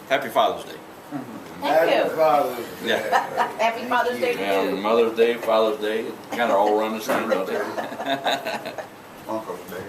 Happy Father's Day. Thank you. Happy Father's Day. Yeah. Happy Father's Day to Yeah, you. Mother's Day, Father's Day, kind of all run the same, don't they? Uncle's Day.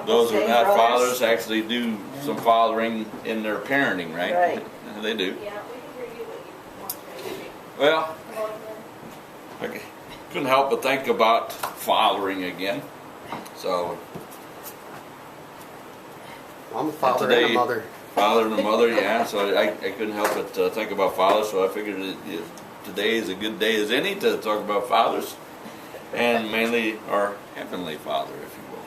Those who are Say, not brothers. fathers actually do some fathering in their parenting, right? Right. They do. Yeah, we can hear you, but you want to. Well, I couldn't help but think about fathering again. So, I'm a father today- and a mother. father and a mother, yeah. So I couldn't help but think about fathers. So I figured today is a good day as any to talk about fathers, and mainly our heavenly Father, if you will.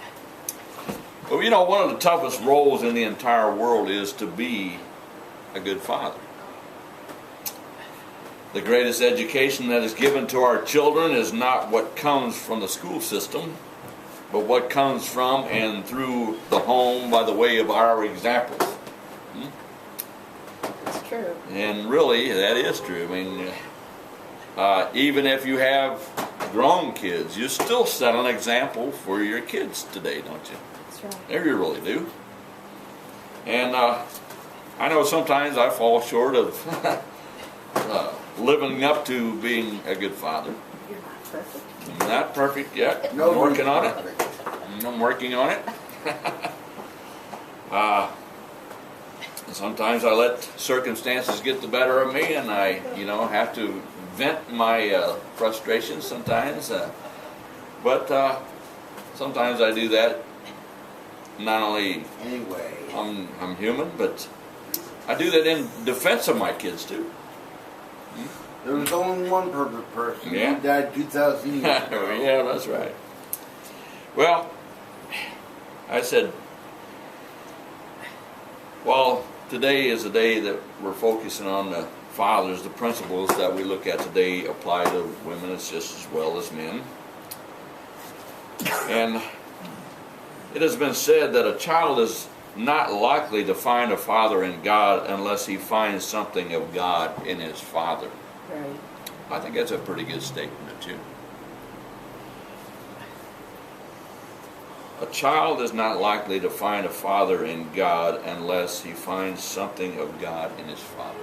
Well, you know, one of the toughest roles in the entire world is to be a good father. The greatest education that is given to our children is not what comes from the school system, but what comes from and through the home by the way of our examples. It's true. And really, that is true. I mean, even if you have grown kids, you still set an example for your kids today, don't you? That's right. There you really do. And I know sometimes I fall short of living up to being a good father. You're not perfect. I'm not perfect yet. I'm Nobody's working on it. perfect. I'm working on it. Sometimes I let circumstances get the better of me, and I, have to vent my frustrations sometimes. But sometimes I do that. Not only Anyway. I'm human, but I do that in defense of my kids too. There was only one perfect person. Yeah. He died 2,000 years ago. Yeah, that's right. Well, I said, well, today is a day that we're focusing on the fathers. The principles that we look at today apply to women just as well as men. And it has been said that a child is not likely to find a father in God unless he finds something of God in his father. Right. I think that's a pretty good statement, too. A child is not likely to find a father in God unless he finds something of God in his father.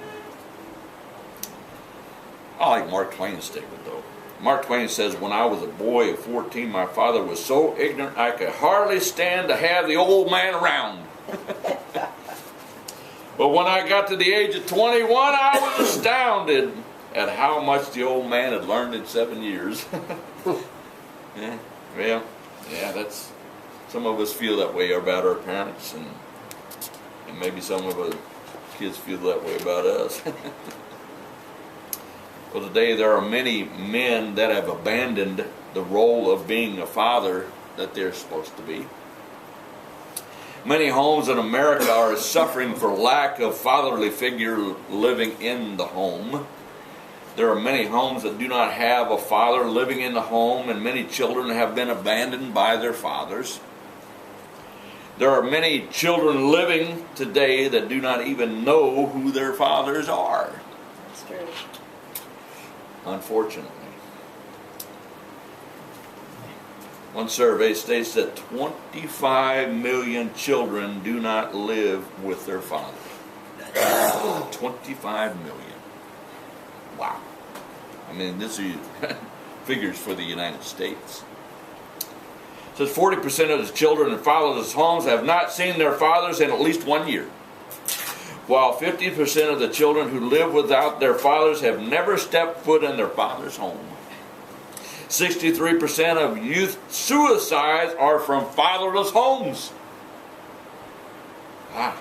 I like Mark Twain's statement, though. Mark Twain says, when I was a boy of 14, my father was so ignorant I could hardly stand to have the old man around. But when I got to the age of 21, I was astounded at how much the old man had learned in 7 years. Yeah, well, yeah, that's, some of us feel that way about our parents, and maybe some of our kids feel that way about us. Well, today there are many men that have abandoned the role of being a father that they're supposed to be. Many homes in America are suffering for lack of fatherly figure living in the home. There are many homes that do not have a father living in the home, and many children have been abandoned by their fathers. There are many children living today that do not even know who their fathers are, That's true. unfortunately. One survey states that 25 million children do not live with their father. 25 million. Wow. I mean, this is figures for the United States. It says 40% of the children in fatherless homes have not seen their fathers in at least 1 year, while 50% of the children who live without their fathers have never stepped foot in their father's home. 63% of youth suicides are from fatherless homes. Wow.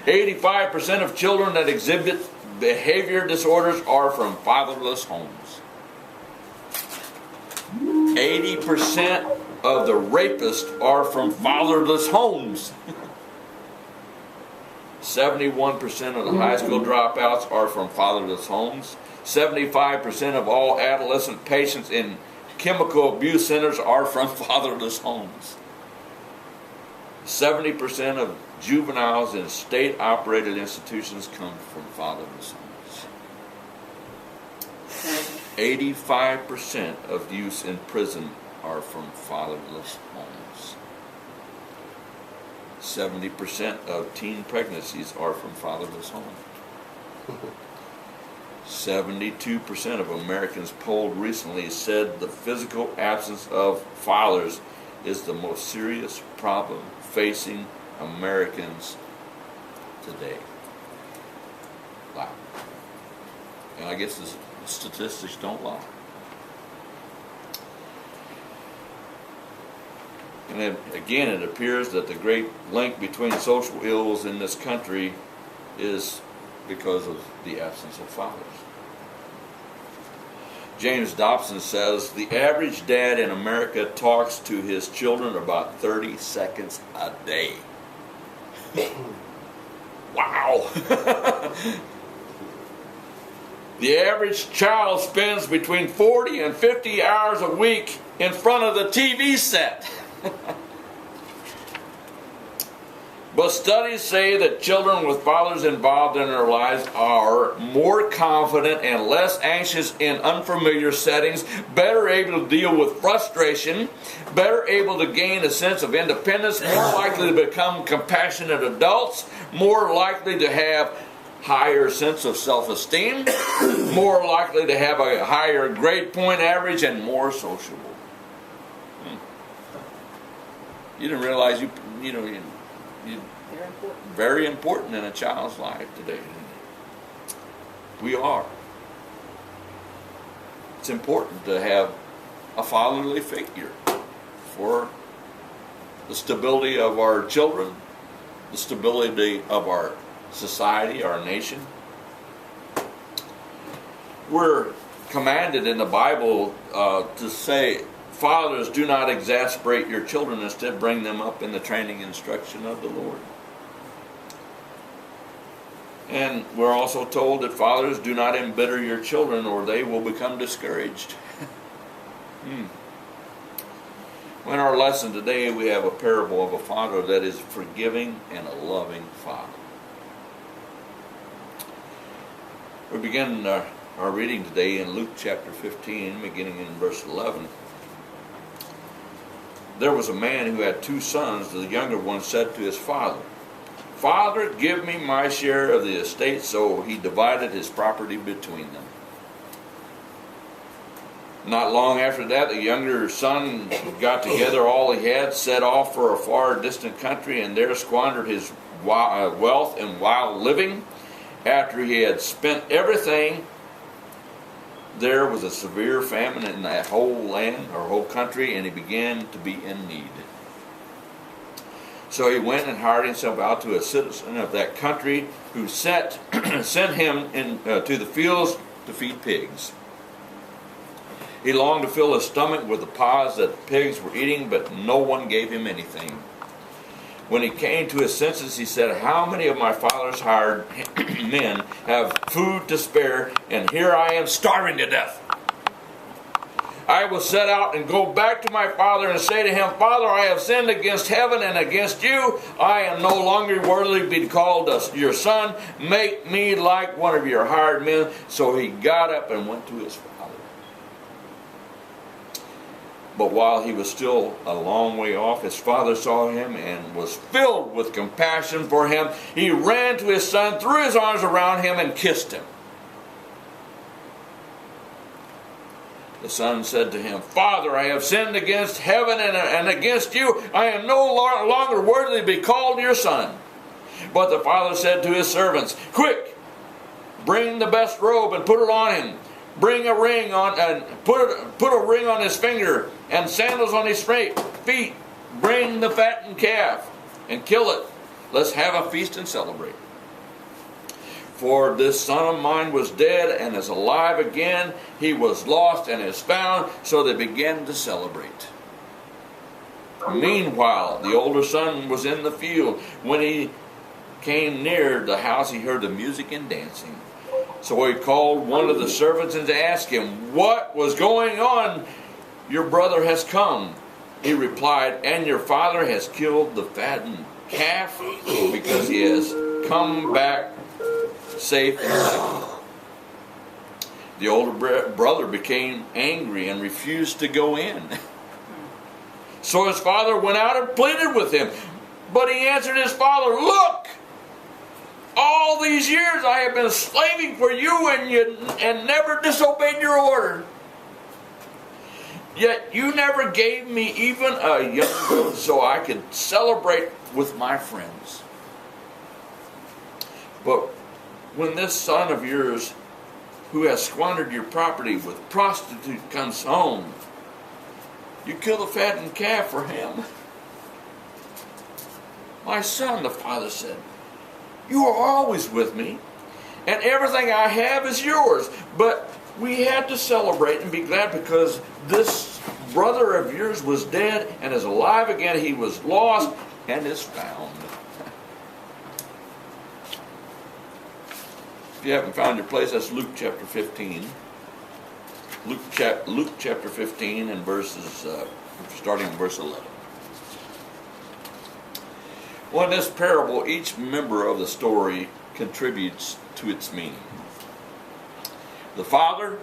85% of children that exhibit behavior disorders are from fatherless homes. 80% of the rapists are from fatherless homes. 71% of the high school dropouts are from fatherless homes. 75% of all adolescent patients in chemical abuse centers are from fatherless homes. 70% of juveniles in state-operated institutions come from fatherless homes. 85% of youths in prison are from fatherless homes. 70% of teen pregnancies are from fatherless homes. 72% of Americans polled recently said the physical absence of fathers is the most serious problem facing Americans today. Wow. And I guess the statistics don't lie. And then, again, it appears that the great link between social ills in this country is because of the absence of fathers. James Dobson says, the average dad in America talks to his children about 30 seconds a day. Wow! The average child spends between 40 and 50 hours a week in front of the TV set. But studies say that children with fathers involved in their lives are more confident and less anxious in unfamiliar settings, better able to deal with frustration, better able to gain a sense of independence, more likely to become compassionate adults, more likely to have higher sense of self-esteem, more likely to have a higher grade point average, and more sociable. You didn't realize you're very important in a child's life today. We are. It's important to have a fatherly figure for the stability of our children, the stability of our society, our nation. We're commanded in the Bible to say, fathers, do not exasperate your children, instead bring them up in the training and instruction of the Lord. And we're also told that fathers, do not embitter your children or they will become discouraged. In our lesson today, we have a parable of a father that is forgiving and a loving father. We begin our reading today in Luke chapter 15, beginning in verse 11. There was a man who had 2 sons. The younger one said to his father, Father, give me my share of the estate. So he divided his property between them. Not long after that, the younger son got together all he had, set off for a far distant country, and there squandered his wealth in wild living. After he had spent everything, there was a severe famine in that whole land or whole country, and he began to be in need. So he went and hired himself out to a citizen of that country, who sent him to the fields to feed pigs. He longed to fill his stomach with the pods that pigs were eating, but no one gave him anything. When he came to his senses, he said, how many of my father's hired men have food to spare, and here I am starving to death? I will set out and go back to my father and say to him, Father, I have sinned against heaven and against you. I am no longer worthy to be called your son. Make me like one of your hired men. So he got up and went to his father. But while he was still a long way off, his father saw him and was filled with compassion for him. He ran to his son, threw his arms around him, and kissed him. The son said to him, Father, I have sinned against heaven and against you. I am no longer worthy to be called your son. But the father said to his servants, Quick, bring the best robe and put it on him. Bring a ring on and put a ring on his finger and sandals on his feet. Bring the fattened calf and kill it. Let's have a feast and celebrate. For this son of mine was dead and is alive again. He was lost and is found. So they began to celebrate. Meanwhile, the older son was in the field. When he came near the house, he heard the music and dancing. So he called one of the servants and asked him, What was going on? Your brother has come. He replied, And your father has killed the fattened calf because he has come back safe and sound. The older brother became angry and refused to go in. So his father went out and pleaded with him. But he answered his father, look, all these years I have been slaving for you and never disobeyed your order. Yet you never gave me even a young goat so I could celebrate with my friends. But when this son of yours, who has squandered your property with prostitute, comes home, you kill the fattened calf for him. My son, the father said, you are always with me, and everything I have is yours. But we had to celebrate and be glad because this brother of yours was dead and is alive again. He was lost and is found. If you haven't found your place, that's Luke chapter 15. Luke chapter 15 and starting in verse 11. Well, in this parable, each member of the story contributes to its meaning. The Father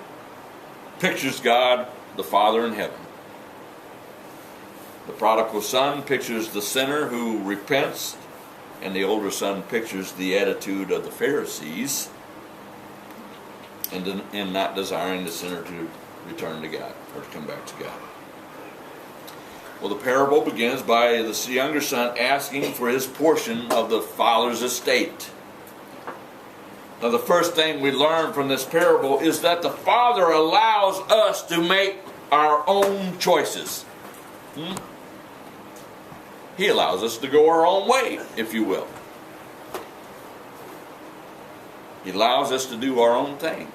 pictures God, the Father in heaven. The prodigal son pictures the sinner who repents, and the older son pictures the attitude of the Pharisees in not desiring the sinner to return to God or to come back to God. Well, the parable begins by the younger son asking for his portion of the father's estate. Now, the first thing we learn from this parable is that the Father allows us to make our own choices. He allows us to go our own way, if you will. He allows us to do our own thing.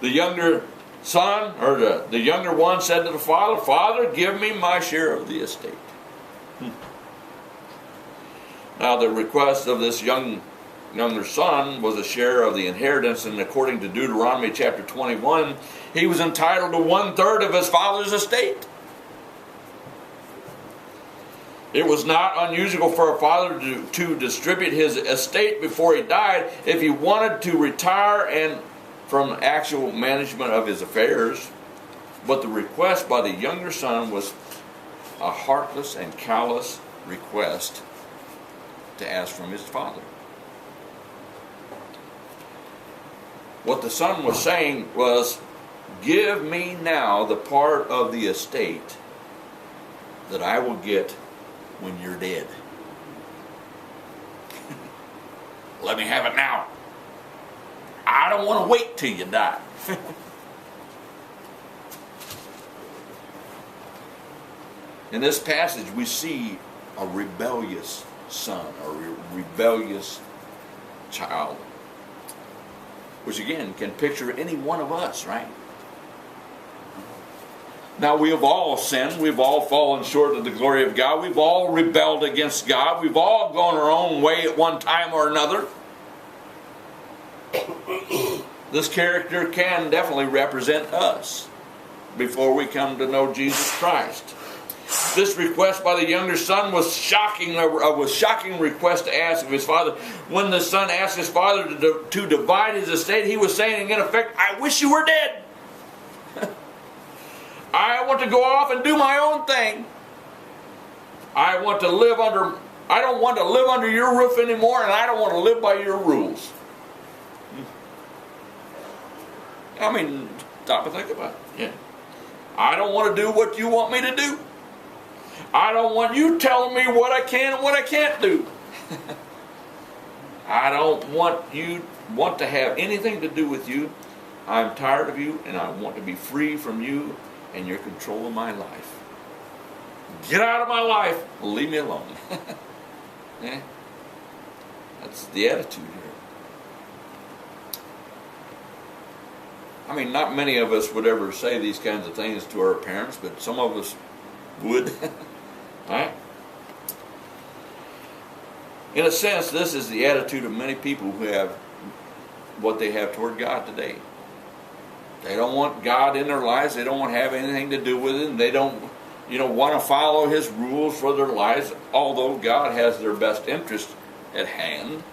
The younger son, or the younger one, said to the father, Father, give me my share of the estate. Now, the request of this younger son was a share of the inheritance, and according to Deuteronomy chapter 21, he was entitled to 1/3 of his father's estate. It was not unusual for a father to distribute his estate before he died if he wanted to retire from actual management of his affairs. But the request by the younger son was a heartless and callous request to ask from his father. What the son was saying was, give me now the part of the estate that I will get when you're dead. Let me have it now. I don't want to wait till you die. In this passage, we see a rebellious son, a rebellious child, which again can picture any one of us, right? Now, we have all sinned. We've all fallen short of the glory of God. We've all rebelled against God. We've all gone our own way at one time or another. This character can definitely represent us before we come to know Jesus Christ. This request by the younger son was shocking, a shocking request to ask of his father. When the son asked his father to divide his estate, he was saying, in effect, I wish you were dead. I want to go off and do my own thing. I don't want to live under your roof anymore, and I don't want to live by your rules. I mean, stop and think about it. Yeah. I don't want to do what you want me to do. I don't want you telling me what I can and what I can't do. I don't want to have anything to do with you. I'm tired of you, and I want to be free from you and your control of my life. Get out of my life. Leave me alone. Yeah. That's the attitude here. I mean, not many of us would ever say these kinds of things to our parents, but some of us would. Right? In a sense, this is the attitude of many people who have what they have toward God today. They don't want God in their lives. They don't want to have anything to do with Him. They don't, want to follow His rules for their lives, although God has their best interest at hand.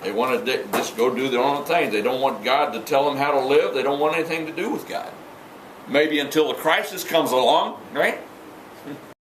They want to just go do their own thing. They don't want God to tell them how to live. They don't want anything to do with God. Maybe until a crisis comes along, right?